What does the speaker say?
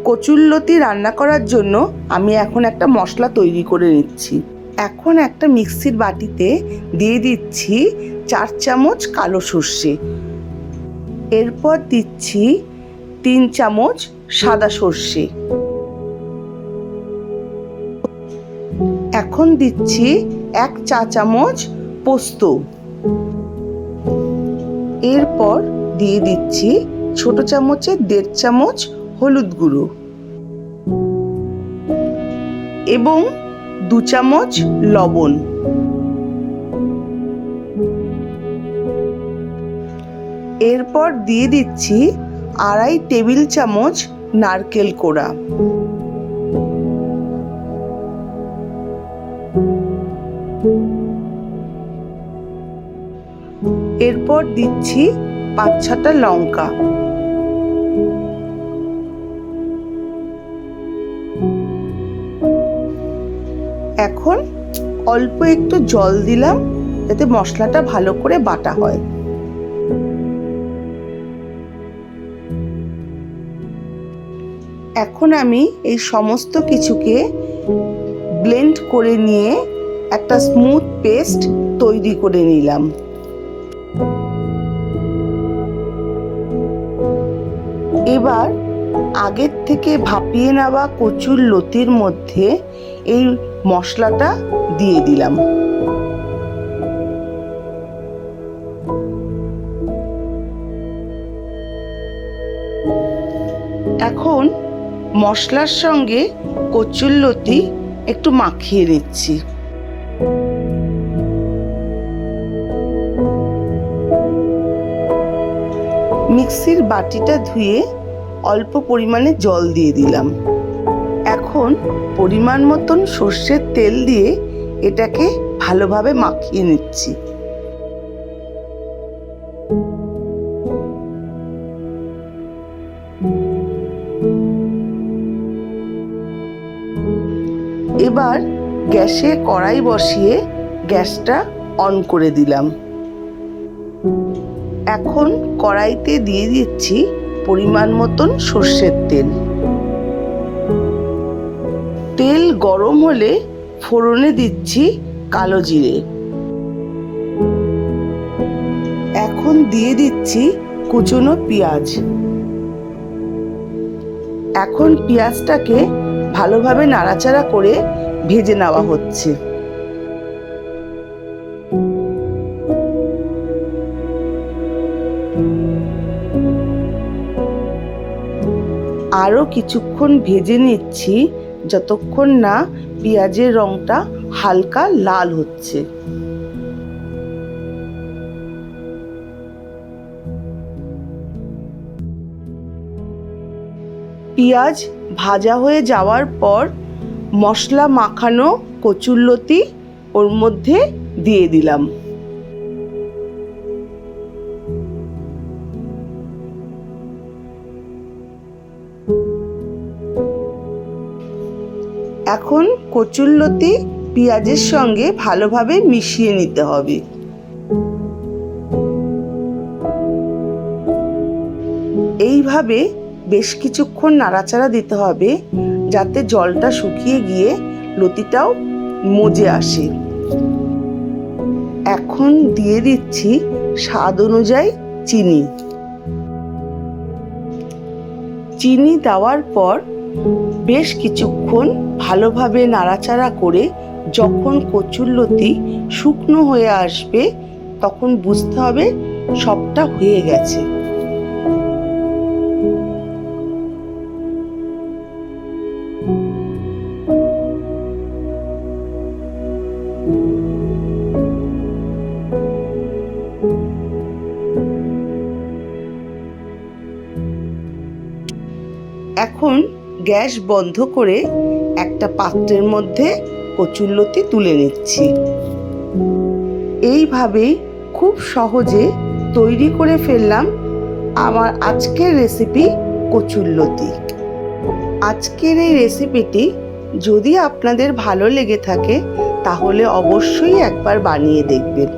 কচুরলতি রান্না করার জন্য আমি এখন একটা মশলা তৈরি করে নিচ্ছি। এখন একটা মিক্সির বাটিতে দিয়ে দিচ্ছি 4 চামচ কালো সর্ষে, এরপর দিচ্ছি 3 চামচ সাদা সর্ষে, এখন দিচ্ছি 1 চা চামচ পোস্ত, এরপর দিয়ে দিচ্ছি ছোট চামচে 1.5 চামচ হলুদ গুঁড়ো এবং 2 চামচ লবণ। এরপর দিয়ে দিচ্ছি 2.5 টেবিল চামচ নারকেল কোড়া। এরপর দিচ্ছি 5-6টা লঙ্কা। এখন অল্প একটু জল দিলাম যাতে মশলাটা ভালো করে বাটা হয়। এখন আমি এই সমস্ত কিছুকে ব্লেন্ড করে নিয়ে একটা স্মুথ পেস্ট তৈরি করে নিলাম। এবার আগের থেকে ভাপিয়ে নেওয়া কচুরলতির মধ্যে এই মশলাটা দিয়ে দিলাম। এখন মশলার সঙ্গে কচুরলতি একটু মাখিয়ে নিচ্ছি। মিক্সির বাটিটা ধুয়ে অল্প পরিমাণে জল দিয়ে দিলাম। এখন পরিমাণ মতন সর্ষের তেল দিয়ে এটাকে ভালোভাবে মাখিয়ে নিচ্ছি। এবার গ্যাসে কড়াই বসিয়ে গ্যাসটা অন করে দিলাম। এখন কড়াইতে দিয়ে দিচ্ছি পরিমাণ মতন সর্ষের তেল। তেল গরম হলে ফোড়নে দিচ্ছি কালো জিরে। এখন দিয়ে দিচ্ছি কুচনো পেঁয়াজ। এখন পেঁয়াজটাকে ভালোভাবে নাড়াচাড়া করে ভেজে নেওয়া হচ্ছে। আরও কিছুক্ষণ ভেজে নিচ্ছি যতক্ষণ না পেঁয়াজের রংটা হালকা লাল হচ্ছে। পেঁয়াজ ভাজা হয়ে যাওয়ার পর মশলা মাখানো কচুরলতি ওর মধ্যে দিয়ে দিলাম। এখন কচুরলতি পেঁয়াজের সঙ্গে ভালোভাবে মিশিয়ে নিতে হবে। এইভাবে বেশ কিছুক্ষণ নাড়াচাড়া দিতে হবে যাতে জলটা শুকিয়ে গিয়ে লতিটাও মজে আসে। এখন দিয়ে দিচ্ছি স্বাদ অনুযায়ী চিনি। চিনি দেওয়ার পর বেশ কিছুক্ষণ ভালোভাবে নাড়াচাড়া করে যখন কচুরলতি শুকনো হয়ে আসবে তখন বুঝতে হবে সবটা হয়ে গেছে। এখন গ্যাস বন্ধ করে একটা পাত্রের মধ্যে কচুরলতি তুলে নিচ্ছি। এইভাবেই খুব সহজে তৈরি করে ফেললাম আমার আজকের রেসিপি কচুরলতি। আজকের এই রেসিপিটি যদি আপনাদের ভালো লেগে থাকে তাহলে অবশ্যই একবার বানিয়ে দেখবেন।